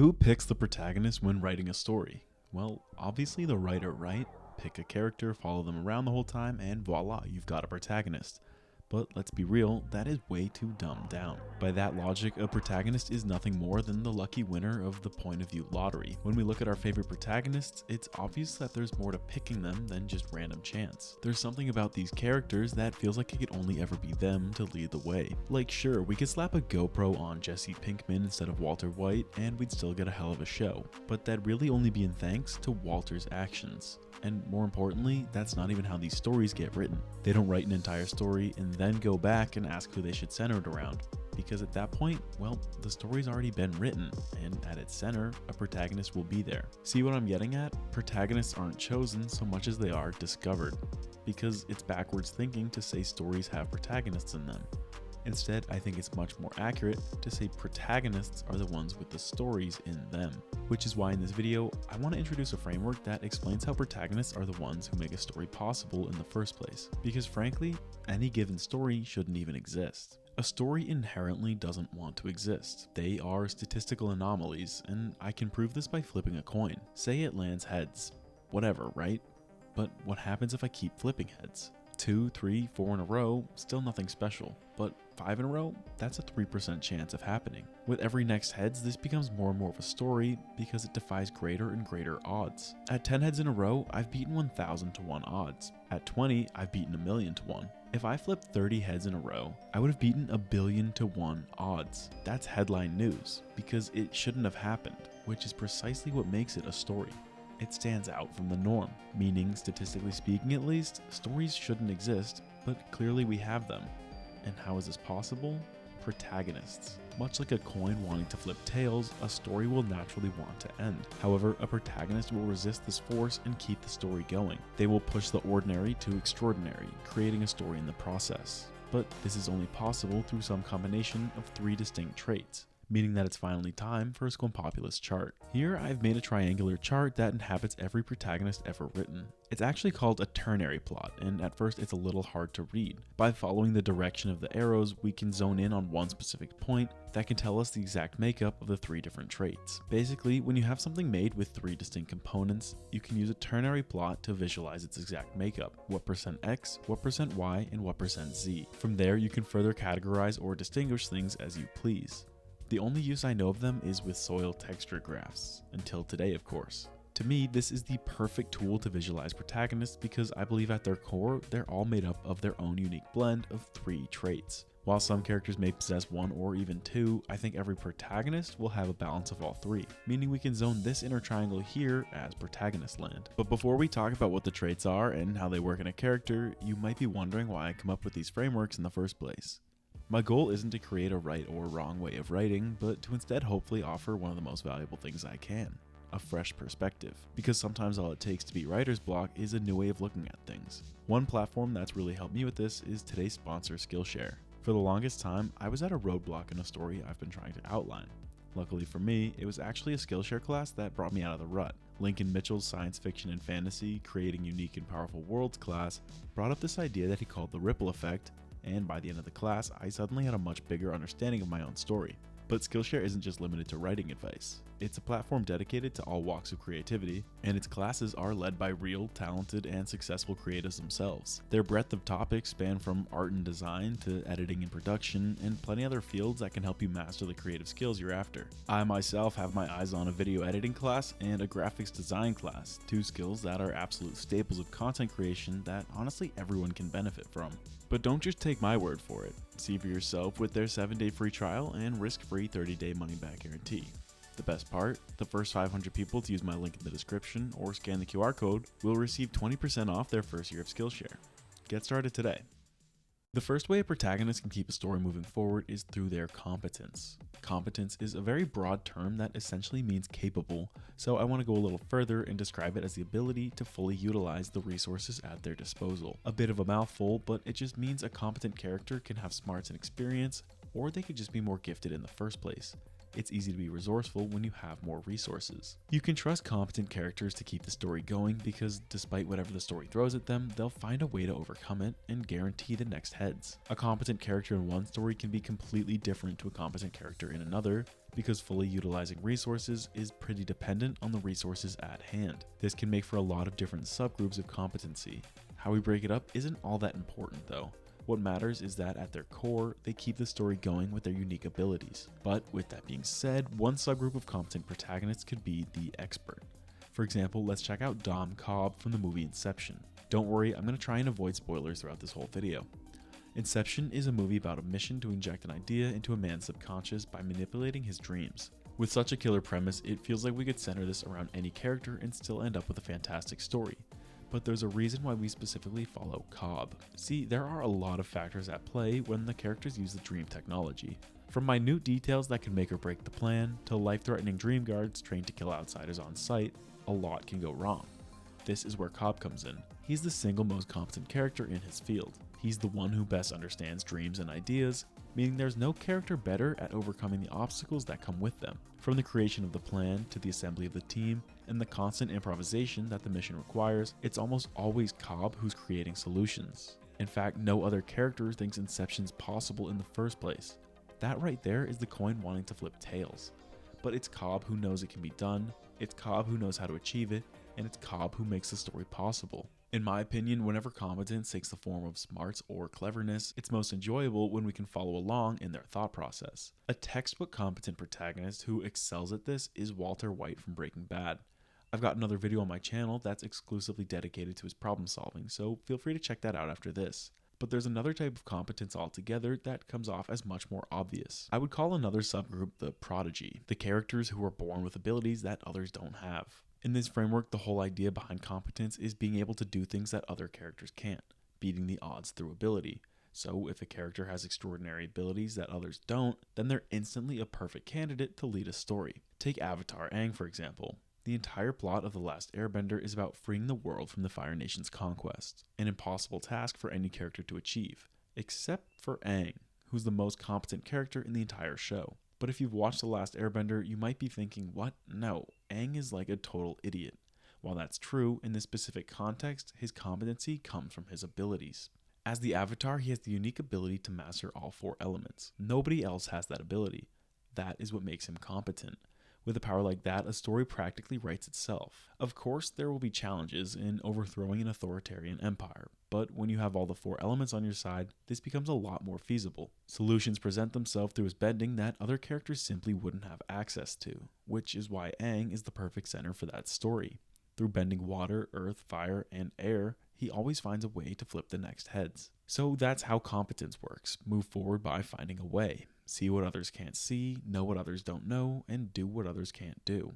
Who picks the protagonist when writing a story? Well, obviously the writer, right? Pick a character, follow them around the whole time, and voila, you've got a protagonist. But let's be real, that is way too dumbed down. By that logic, a protagonist is nothing more than the lucky winner of the point of view lottery. When we look at our favorite protagonists, it's obvious that there's more to picking them than just random chance. There's something about these characters that feels like it could only ever be them to lead the way. Like sure, we could slap a GoPro on Jesse Pinkman instead of Walter White and we'd still get a hell of a show. But that'd really only be in thanks to Walter's actions. And more importantly, that's not even how these stories get written. They don't write an entire story and then go back and ask who they should center it around. Because at that point, well, the story's already been written, and at its center, a protagonist will be there. See what I'm getting at? Protagonists aren't chosen so much as they are discovered. Because it's backwards thinking to say stories have protagonists in them. Instead, I think it's much more accurate to say protagonists are the ones with the stories in them. Which is why in this video, I want to introduce a framework that explains how protagonists are the ones who make a story possible in the first place. Because frankly, any given story shouldn't even exist. A story inherently doesn't want to exist. They are statistical anomalies, and I can prove this by flipping a coin. Say it lands heads. Whatever, right? But what happens if I keep flipping heads? 2, 3, 4 in a row, still nothing special. But 5 in a row, that's a 3% chance of happening. With every next heads, this becomes more and more of a story because it defies greater and greater odds. At 10 heads in a row, I've beaten 1,000 to 1 odds. At 20, I've beaten 1,000,000 to 1. If I flipped 30 heads in a row, I would have beaten 1,000,000,000 to 1 odds. That's headline news, because it shouldn't have happened, which is precisely what makes it a story. It stands out from the norm, meaning, statistically speaking at least, stories shouldn't exist, but clearly we have them. And how is this possible? Protagonists. Much like a coin wanting to flip tails, a story will naturally want to end. However, a protagonist will resist this force and keep the story going. They will push the ordinary to extraordinary, creating a story in the process. But this is only possible through some combination of 3 distinct traits, meaning that it's finally time for a Squampopulous chart. Here I've made a triangular chart that inhabits every protagonist ever written. It's actually called a ternary plot, and at first it's a little hard to read. By following the direction of the arrows, we can zone in on one specific point that can tell us the exact makeup of the 3 different traits. Basically, when you have something made with 3 distinct components, you can use a ternary plot to visualize its exact makeup, what percent X, what percent Y, and what percent Z. From there, you can further categorize or distinguish things as you please. The only use I know of them is with soil texture graphs, until today of course. To me, this is the perfect tool to visualize protagonists because I believe at their core, they're all made up of their own unique blend of 3 traits. While some characters may possess 1 or even 2, I think every protagonist will have a balance of all 3, meaning we can zone this inner triangle here as protagonist land. But before we talk about what the traits are and how they work in a character, you might be wondering why I come up with these frameworks in the first place. My goal isn't to create a right or wrong way of writing, but to instead hopefully offer one of the most valuable things I can, a fresh perspective. Because sometimes all it takes to beat writer's block is a new way of looking at things. One platform that's really helped me with this is today's sponsor, Skillshare. For the longest time, I was at a roadblock in a story I've been trying to outline. Luckily for me, it was actually a Skillshare class that brought me out of the rut. Lincoln Mitchell's Science Fiction and Fantasy, Creating Unique and Powerful Worlds class brought up this idea that he called the ripple effect, and by the end of the class, I suddenly had a much bigger understanding of my own story. But Skillshare isn't just limited to writing advice. It's a platform dedicated to all walks of creativity, and its classes are led by real, talented, and successful creatives themselves. Their breadth of topics span from art and design to editing and production, and plenty other fields that can help you master the creative skills you're after. I myself have my eyes on a video editing class and a graphics design class, 2 skills that are absolute staples of content creation that honestly everyone can benefit from. But don't just take my word for it. See for yourself with their 7-day free trial and risk-free 30-day money-back guarantee. The best part, the first 500 people to use my link in the description or scan the QR code will receive 20% off their first year of Skillshare. Get started today. The first way a protagonist can keep a story moving forward is through their competence. Competence is a very broad term that essentially means capable, so I want to go a little further and describe it as the ability to fully utilize the resources at their disposal. A bit of a mouthful, but it just means a competent character can have smarts and experience, or they could just be more gifted in the first place. It's easy to be resourceful when you have more resources. You can trust competent characters to keep the story going because despite whatever the story throws at them, they'll find a way to overcome it and guarantee the next heads. A competent character in one story can be completely different to a competent character in another, because fully utilizing resources is pretty dependent on the resources at hand. This can make for a lot of different subgroups of competency. How we break it up isn't all that important though. What matters is that at their core, they keep the story going with their unique abilities. But with that being said, one subgroup of competent protagonists could be the expert. For example, let's check out Dom Cobb from the movie Inception. Don't worry, I'm going to try and avoid spoilers throughout this whole video. Inception is a movie about a mission to inject an idea into a man's subconscious by manipulating his dreams. With such a killer premise, it feels like we could center this around any character and still end up with a fantastic story. But there's a reason why we specifically follow Cobb. See, there are a lot of factors at play when the characters use the dream technology. From minute details that can make or break the plan, to life-threatening dream guards trained to kill outsiders on sight, a lot can go wrong. This is where Cobb comes in. He's the single most competent character in his field. He's the one who best understands dreams and ideas, meaning there's no character better at overcoming the obstacles that come with them. From the creation of the plan to the assembly of the team and the constant improvisation that the mission requires, it's almost always Cobb who's creating solutions. In fact, no other character thinks Inception's possible in the first place. That right there is the coin wanting to flip tails. But it's Cobb who knows it can be done, it's Cobb who knows how to achieve it, and it's Cobb who makes the story possible. In my opinion, whenever competence takes the form of smarts or cleverness, it's most enjoyable when we can follow along in their thought process. A textbook competent protagonist who excels at this is Walter White from Breaking Bad. I've got another video on my channel that's exclusively dedicated to his problem solving, so feel free to check that out after this. But there's another type of competence altogether that comes off as much more obvious. I would call another subgroup the prodigy, the characters who are born with abilities that others don't have. In this framework, the whole idea behind competence is being able to do things that other characters can't, beating the odds through ability. So if a character has extraordinary abilities that others don't, then they're instantly a perfect candidate to lead a story. Take Avatar Aang for example. The entire plot of The Last Airbender is about freeing the world from the Fire Nation's conquest, an impossible task for any character to achieve, except for Aang, who's the most competent character in the entire show. But if you've watched The Last Airbender, you might be thinking, what? No, Aang is like a total idiot. While that's true, in this specific context, his competency comes from his abilities. As the Avatar, he has the unique ability to master all 4 elements. Nobody else has that ability. That is what makes him competent. With a power like that, a story practically writes itself. Of course, there will be challenges in overthrowing an authoritarian empire, but when you have all the 4 elements on your side, this becomes a lot more feasible. Solutions present themselves through his bending that other characters simply wouldn't have access to, which is why Aang is the perfect center for that story. Through bending water, earth, fire, and air, he always finds a way to flip the next heads. So that's how competence works. Move forward by finding a way. See what others can't see, know what others don't know, and do what others can't do.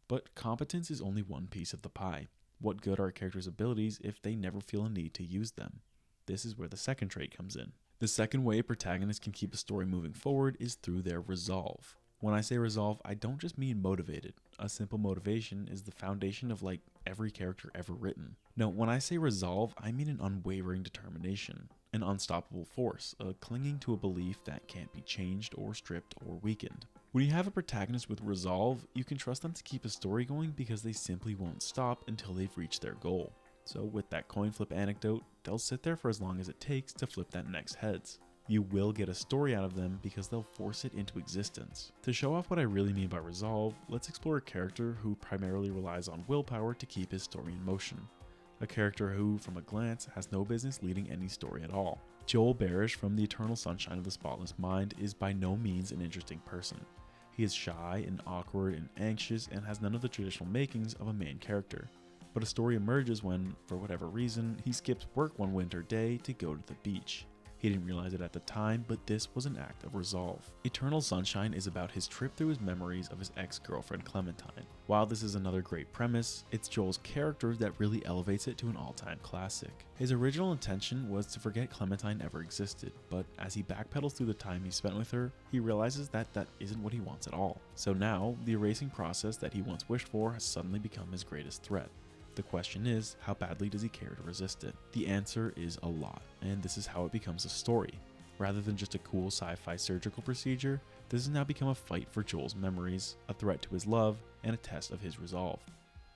But competence is only one piece of the pie. What good are a character's abilities if they never feel a need to use them? This is where the second trait comes in. The second way a protagonist can keep a story moving forward is through their resolve. When I say resolve, I don't just mean motivated. A simple motivation is the foundation of every character ever written. No, when I say resolve, I mean an unwavering determination, an unstoppable force, a clinging to a belief that can't be changed or stripped or weakened. When you have a protagonist with resolve, you can trust them to keep a story going because they simply won't stop until they've reached their goal. So with that coin flip anecdote, they'll sit there for as long as it takes to flip that next heads. You will get a story out of them because they'll force it into existence. To show off what I really mean by resolve, let's explore a character who primarily relies on willpower to keep his story in motion. A character who, from a glance, has no business leading any story at all. Joel Barish from The Eternal Sunshine of the Spotless Mind is by no means an interesting person. He is shy and awkward and anxious and has none of the traditional makings of a main character. But a story emerges when, for whatever reason, he skips work one winter day to go to the beach. He didn't realize it at the time, but this was an act of resolve. Eternal Sunshine is about his trip through his memories of his ex-girlfriend Clementine. While this is another great premise, it's Joel's character that really elevates it to an all-time classic. His original intention was to forget Clementine ever existed, but as he backpedals through the time he spent with her, he realizes that isn't what he wants at all. So now, the erasing process that he once wished for has suddenly become his greatest threat. The question is, how badly does he care to resist it? The answer is a lot, and this is how it becomes a story. Rather than just a cool sci-fi surgical procedure, this has now become a fight for Joel's memories, a threat to his love, and a test of his resolve.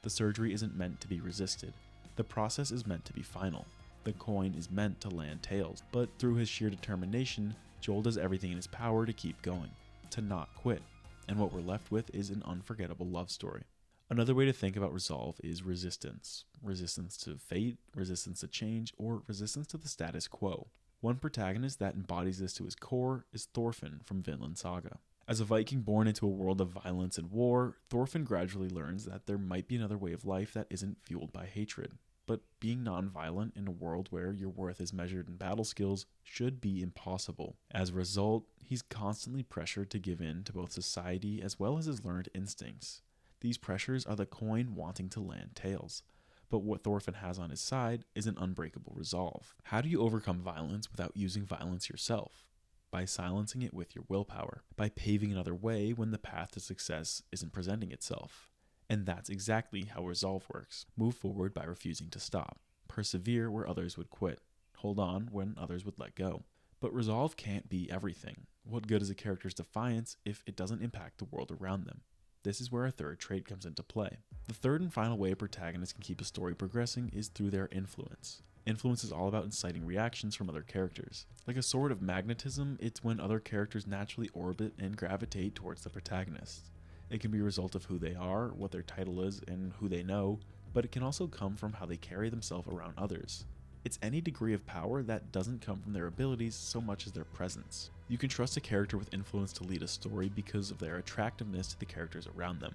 The surgery isn't meant to be resisted. The process is meant to be final. The coin is meant to land tails, but through his sheer determination, Joel does everything in his power to keep going, to not quit. and what we're left with is an unforgettable love story. Another way to think about resolve is resistance. Resistance to fate, resistance to change, or resistance to the status quo. One protagonist that embodies this to his core is Thorfinn from Vinland Saga. As a Viking born into a world of violence and war, Thorfinn gradually learns that there might be another way of life that isn't fueled by hatred. But being non-violent in a world where your worth is measured in battle skills should be impossible. As a result, he's constantly pressured to give in to both society as well as his learned instincts. These pressures are the coin wanting to land tails. But what Thorfinn has on his side is an unbreakable resolve. How do you overcome violence without using violence yourself? By silencing it with your willpower. By paving another way when the path to success isn't presenting itself. And that's exactly how resolve works. Move forward by refusing to stop. Persevere where others would quit. Hold on when others would let go. But resolve can't be everything. What good is a character's defiance if it doesn't impact the world around them? This is where a third trait comes into play. The third and final way a protagonist can keep a story progressing is through their influence. Influence is all about inciting reactions from other characters. Like a sort of magnetism, it's when other characters naturally orbit and gravitate towards the protagonist. It can be a result of who they are, what their title is, and who they know, but it can also come from how they carry themselves around others. It's any degree of power that doesn't come from their abilities so much as their presence. You can trust a character with influence to lead a story because of their attractiveness to the characters around them.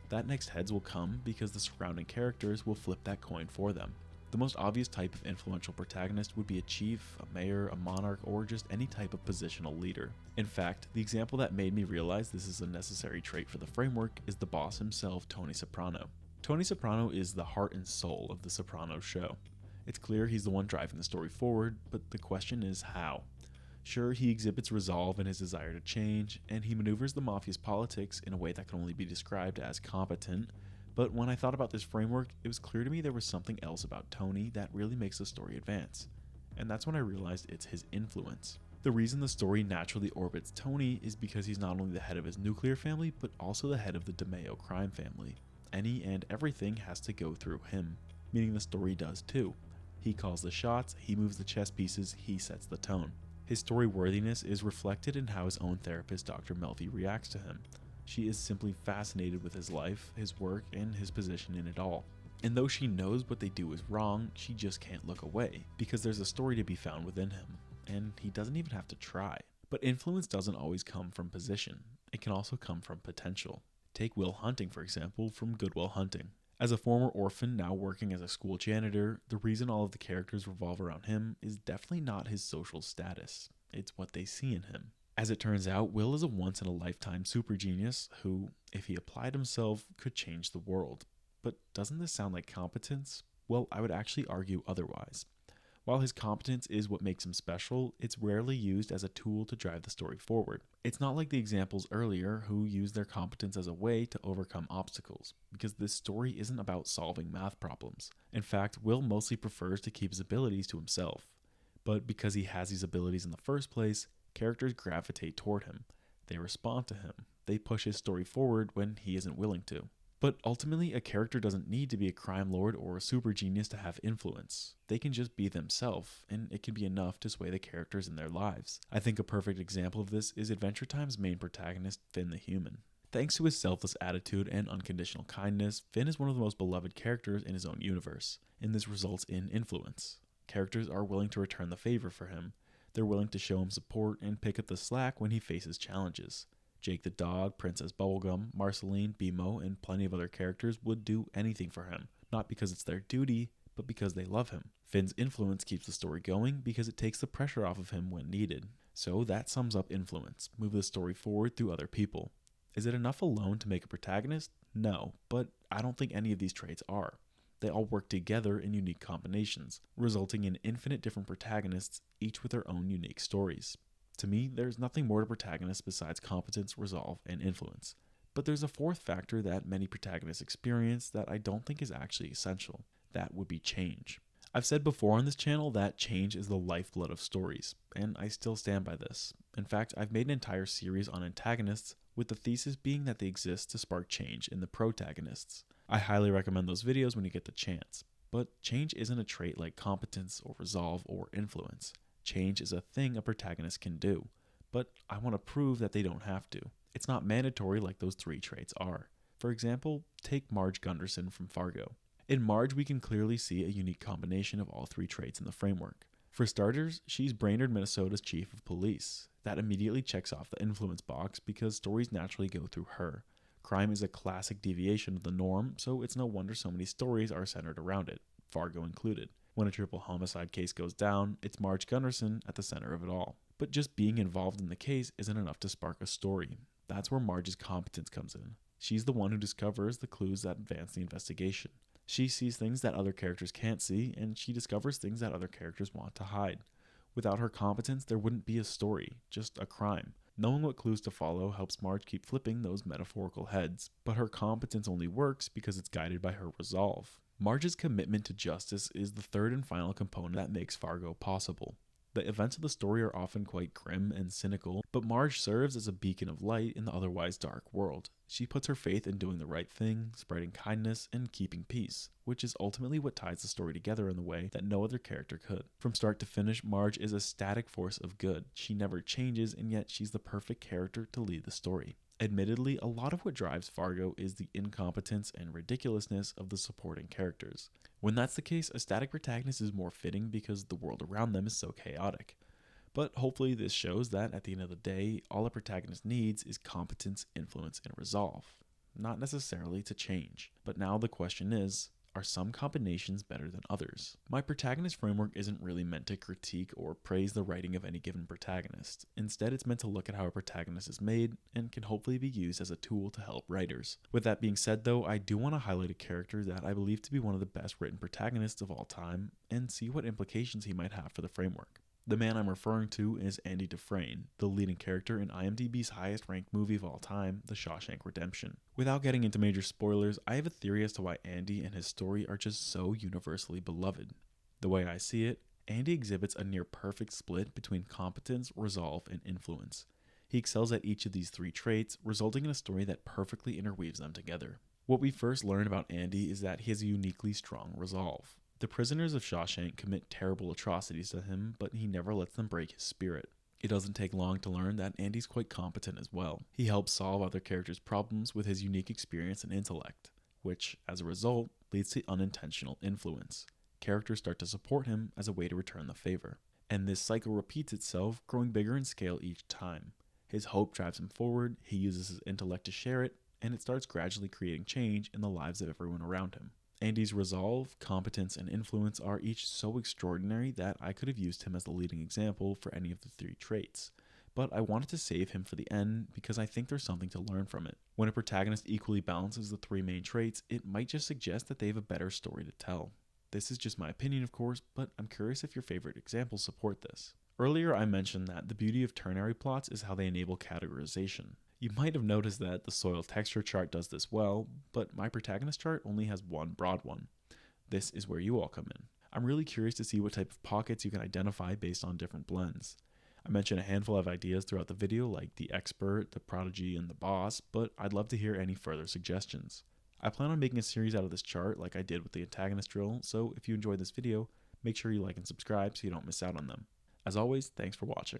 That next heads will come because the surrounding characters will flip that coin for them. The most obvious type of influential protagonist would be a chief, a mayor, a monarch, or just any type of positional leader. In fact, the example that made me realize this is a necessary trait for the framework is the boss himself, Tony Soprano. Tony Soprano is the heart and soul of the Sopranos show. It's clear he's the one driving the story forward, but the question is how. Sure, he exhibits resolve in his desire to change, and he maneuvers the mafia's politics in a way that can only be described as competent, but when I thought about this framework, it was clear to me there was something else about Tony that really makes the story advance. And that's when I realized it's his influence. The reason the story naturally orbits Tony is because he's not only the head of his nuclear family, but also the head of the DeMeo crime family. Any and everything has to go through him, meaning the story does too. He calls the shots, he moves the chess pieces, he sets the tone. His story worthiness is reflected in how his own therapist, Dr. Melfi, reacts to him. She is simply fascinated with his life, his work, and his position in it all. And though she knows what they do is wrong, she just can't look away, because there's a story to be found within him, and he doesn't even have to try. But influence doesn't always come from position. It can also come from potential. Take Will Hunting, for example, from Good Will Hunting. As a former orphan now working as a school janitor, the reason all of the characters revolve around him is definitely not his social status. It's what they see in him. As it turns out, Will is a once-in-a-lifetime super genius who, if he applied himself, could change the world. But doesn't this sound like competence? Well, I would actually argue otherwise. While his competence is what makes him special, it's rarely used as a tool to drive the story forward. It's not like the examples earlier who use their competence as a way to overcome obstacles, because this story isn't about solving math problems. In fact, Will mostly prefers to keep his abilities to himself. But because he has these abilities in the first place, characters gravitate toward him. They respond to him. They push his story forward when he isn't willing to. But ultimately, a character doesn't need to be a crime lord or a super genius to have influence. They can just be themselves, and it can be enough to sway the characters in their lives. I think a perfect example of this is Adventure Time's main protagonist, Finn the Human. Thanks to his selfless attitude and unconditional kindness, Finn is one of the most beloved characters in his own universe, and this results in influence. Characters are willing to return the favor for him. They're willing to show him support and pick up the slack when he faces challenges. Jake the dog, Princess Bubblegum, Marceline, Bimo, and plenty of other characters would do anything for him, not because it's their duty, but because they love him. Finn's influence keeps the story going because it takes the pressure off of him when needed. So that sums up influence, move the story forward through other people. Is it enough alone to make a protagonist? No, but I don't think any of these traits are. They all work together in unique combinations, resulting in infinite different protagonists, each with their own unique stories. To me, there's nothing more to protagonists besides competence, resolve, and influence. But there's a fourth factor that many protagonists experience that I don't think is actually essential. That would be change. I've said before on this channel that change is the lifeblood of stories, and I still stand by this. In fact, I've made an entire series on antagonists, with the thesis being that they exist to spark change in the protagonists. I highly recommend those videos when you get the chance. But change isn't a trait like competence or resolve or influence. Change is a thing a protagonist can do, but I want to prove that they don't have to. It's not mandatory like those 3 traits are. For example, take Marge Gunderson from Fargo. In Marge, we can clearly see a unique combination of all 3 traits in the framework. For starters, she's Brainerd, Minnesota's chief of police. That immediately checks off the influence box because stories naturally go through her. Crime is a classic deviation of the norm, so it's no wonder so many stories are centered around it, Fargo included. When a triple homicide case goes down, it's Marge Gunderson at the center of it all. But just being involved in the case isn't enough to spark a story. That's where Marge's competence comes in. She's the one who discovers the clues that advance the investigation. She sees things that other characters can't see, and she discovers things that other characters want to hide. Without her competence, there wouldn't be a story, just a crime. Knowing what clues to follow helps Marge keep flipping those metaphorical heads, but her competence only works because it's guided by her resolve. Marge's commitment to justice is the third and final component that makes Fargo possible. The events of the story are often quite grim and cynical, but Marge serves as a beacon of light in the otherwise dark world. She puts her faith in doing the right thing, spreading kindness, and keeping peace, which is ultimately what ties the story together in the way that no other character could. From start to finish, Marge is a static force of good. She never changes, and yet she's the perfect character to lead the story. Admittedly, a lot of what drives Fargo is the incompetence and ridiculousness of the supporting characters. When that's the case, a static protagonist is more fitting because the world around them is so chaotic. But hopefully this shows that, at the end of the day, all a protagonist needs is competence, influence, and resolve. Not necessarily to change. But now the question is, are some combinations better than others? My protagonist framework isn't really meant to critique or praise the writing of any given protagonist. Instead, it's meant to look at how a protagonist is made and can hopefully be used as a tool to help writers. With that being said though, I do want to highlight a character that I believe to be one of the best written protagonists of all time and see what implications he might have for the framework. The man I'm referring to is Andy Dufresne, the leading character in IMDb's highest ranked movie of all time, The Shawshank Redemption. Without getting into major spoilers, I have a theory as to why Andy and his story are just so universally beloved. The way I see it, Andy exhibits a near perfect split between competence, resolve, and influence. He excels at each of these 3 traits, resulting in a story that perfectly interweaves them together. What we first learn about Andy is that he has a uniquely strong resolve. The prisoners of Shawshank commit terrible atrocities to him, but he never lets them break his spirit. It doesn't take long to learn that Andy's quite competent as well. He helps solve other characters' problems with his unique experience and intellect, which, as a result, leads to unintentional influence. Characters start to support him as a way to return the favor. And this cycle repeats itself, growing bigger in scale each time. His hope drives him forward, he uses his intellect to share it, and it starts gradually creating change in the lives of everyone around him. Andy's resolve, competence, and influence are each so extraordinary that I could have used him as the leading example for any of the 3 traits. But I wanted to save him for the end because I think there's something to learn from it. When a protagonist equally balances the 3 main traits, it might just suggest that they have a better story to tell. This is just my opinion, of course, but I'm curious if your favorite examples support this. Earlier I mentioned that the beauty of ternary plots is how they enable categorization. You might have noticed that the soil texture chart does this well, but my protagonist chart only has one broad one. This is where you all come in. I'm really curious to see what type of pockets you can identify based on different blends. I mentioned a handful of ideas throughout the video like the expert, the prodigy, and the boss, but I'd love to hear any further suggestions. I plan on making a series out of this chart like I did with the antagonist drill, so if you enjoyed this video, make sure you like and subscribe so you don't miss out on them. As always, thanks for watching.